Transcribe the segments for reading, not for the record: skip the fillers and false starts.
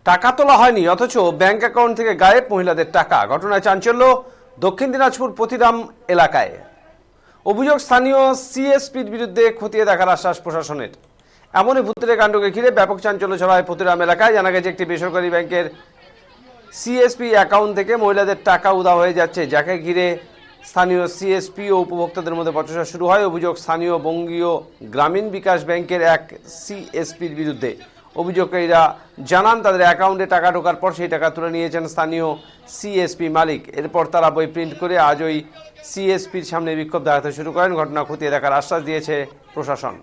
টাকা তোলা হয়নি অথচ ব্যাংক অ্যাকাউন্ট থেকে গায়েব মহিলাদের টাকা। ঘটনায় চাঞ্চল্য দক্ষিণ দিনাজপুর পতিরাম এলাকায়। অভিযোগ স্থানীয় সিএসপির বিরুদ্ধে খতিয়ে দেখার আশ্বাস প্রশাসনের। এমনই ভূতের কাণ্ডকে ঘিরে ব্যাপক চাঞ্চল্য ছড়ায় পতিরাম এলাকায়। জানা গেছে একটি বেসরকারি ব্যাংকের সিএসপি অ্যাকাউন্ট থেকে মহিলাদের টাকা উধাও হয়ে যাচ্ছে, যাকে ঘিরে স্থানীয় সিএসপি ও উপভোক্তাদের মধ্যে বচসা শুরু হয়। অভিযোগ স্থানীয় বঙ্গীয় গ্রামীণ বিকাশ ব্যাংকের এক সিএসপির বিরুদ্ধে। অভিযোগকারীরা জানান তাদের অ্যাকাউন্টে টাকা ঢোকার পর সেই টাকা তুলে নিয়েছেন স্থানীয় সিএসপি মালিক। এরপর তারা বই প্রিন্ট করে আজ ওই সিএসপির সামনে বিক্ষোভ দেখাতে শুরু করেন। ঘটনা খতিয়ে দেখার আশ্বাস দিয়েছে প্রশাসন।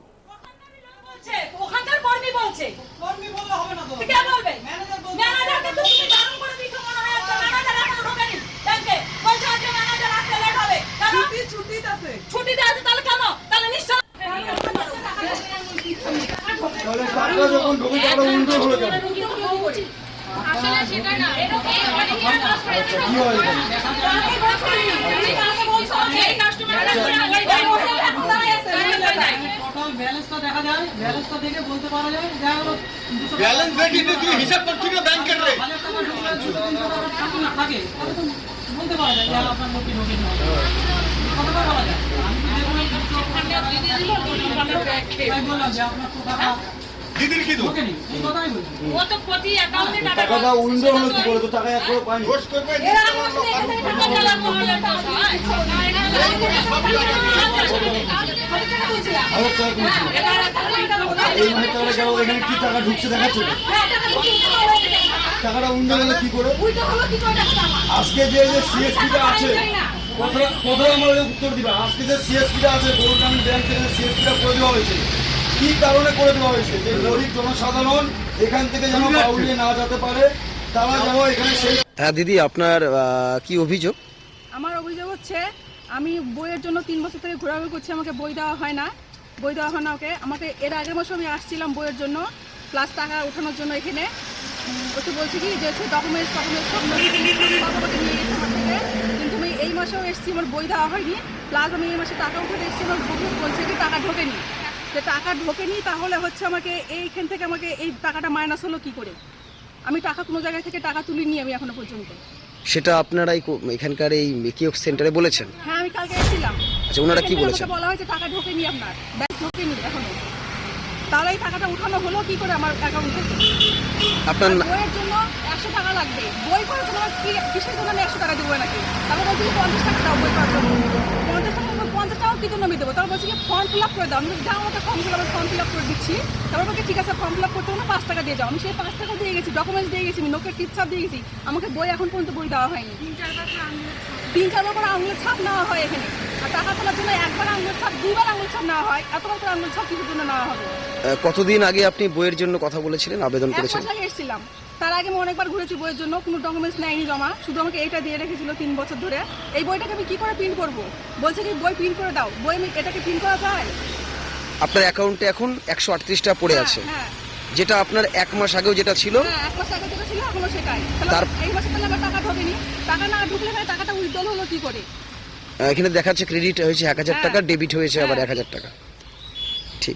দিদির কি দোষ? ও তো প্রতি অ্যাকাউন্টে টাকাটা উইন্ডো হলো কি করে, তো টাকা একবার পাইনি। দোষ করবে এরা আমাদের এখানে টাকা তোলা মহল্লা হয়। এই মাইটারে গেল, এখানে কি টাকা ঢুকছে দেখাচ্ছে না। টাকাটা উইন্ডো হলো কি করে? আজকে যে সিএসপিটা আছে, কথা আমার উত্তর দিবা। আজকে যে সিএসপিটা আছে, গৌড় গ্রামীণ ব্যাংক থেকে সিএসপিটা করে দেওয়া হয়েছে, কি কারণে করে দেওয়া হয়েছে? যে গরিব জনসাধারণ এখান থেকে যেন বাউলিয়ে না যেতে পারে, তারা যেন এখানে সেই। হ্যাঁ দিদি, আপনার কি অভিযোগ? আমার অভিযোগ হচ্ছে, আমি বইয়ের জন্য 3 বছর থেকে ঘোরাঘুরি করছি, আমাকে বই দেওয়া হয় না। আমাকে এর আগের মাসে আমি আসছিলাম বইয়ের জন্য, প্লাস টাকা ওঠানোর জন্য। এখানে ওকে বলছি কি যে ডকুমেন্টস সব নিয়ে গেছে আমার থেকে, কিন্তু আমি এই মাসেও এসেছি, আমার বই দেওয়া হয়নি। প্লাস আমি এই মাসে টাকা উঠাতে এসেছি, আমার বলছে কি টাকা ঢোকেনি। যে টাকা ঢোকেনি, তাহলে হচ্ছে আমাকে এইখান থেকে আমাকে এই টাকাটা মাইনাস হলো কি করে? আমি টাকা কোনো জায়গা থেকে টাকা তুলিনি আমি এখনো পর্যন্ত। সেটা আপনারাই এখানকার এই কিওস্ক সেন্টারে বলেছেন? হ্যাঁ, আমি কালকে এসেছিলাম। আচ্ছা, ওনারা কি বলেছেন? বলা হয়েছে টাকা ঢোকেনি, আপনার ব্যাংক ঢোকেনি এখনো। তাহলে এই টাকাটা উঠানো হলো কি করে আমার অ্যাকাউন্ট থেকে? আপনার বইয়ের জন্য 100 টাকা লাগবে। বই করার জন্য কিসের জন্য আমি 100 টাকা দেবো নাকি? তারপর বলছি 50 টাকা দাও বই করার জন্য। 50 টাকা কি জন্য আমি দেবো? তারপর বলছি কি ফর্ম ফিল আপ করে দাও। আমি যাও, আমাকে ফর্ম ফিল আপ করে দিচ্ছি। তারপর বলছি ঠিক আছে, ফর্ম ফিল আপ করতে হলে 5 টাকা দিয়ে যাও। আমি সেই 5 টাকা দিয়ে গেছি, ডকুমেন্টস দিয়ে গেছি, নোটের টিপছাপ দিয়ে গেছি। আমাকে বই এখন পর্যন্ত বই দেওয়া হয়নি। 3-4 বার আঙুলের ছাপ নেওয়া হয় এখানে। আর টাকা তোলার জন্য একবার আঙুলের ছাপ, 2বার আঙুলের ছাপ নেওয়া হয়। এতবার করে আঙুলের ছাপ কিছুর জন্য নেওয়া হবে? কতদিন আগে আপনি বইয়ের জন্য কথা বলেছিলেন, আবেদন 1 করেছেন? মাস আগে এসেছিলাম। তার আগে আমি অনেকবার ঘুরেছি বইয়ের জন্য, কোনো ডকুমেন্টস নেয়নি জমা। শুধু আমাকে এইটা দিয়ে রেখেছিল 3 বছর ধরে। এই বইটাকে আমি কি করে প্রিন্ট করব? বলছে কি বই প্রিন্ট করে দাও। বই আমি এটাকে প্রিন্ট করা যায়? আপনার অ্যাকাউন্টে এখন 138 টাকা পড়ে আছে, হ্যাঁ, যেটা আপনার 1 মাস আগেও যেটা ছিল। হ্যাঁ, 1 মাস আগে যেটা ছিল এখনো সেটাই। তাহলে এই মাসে তাহলে আমার টাকা ঢোকেনি। টাকা না ঢুকলে টাকাটা উইথড্রল হলো কি করে? এখানে দেখাচ্ছে ক্রেডিট হয়েছে 1000 টাকা, ডেবিট হয়েছে আবার 1000 টাকা।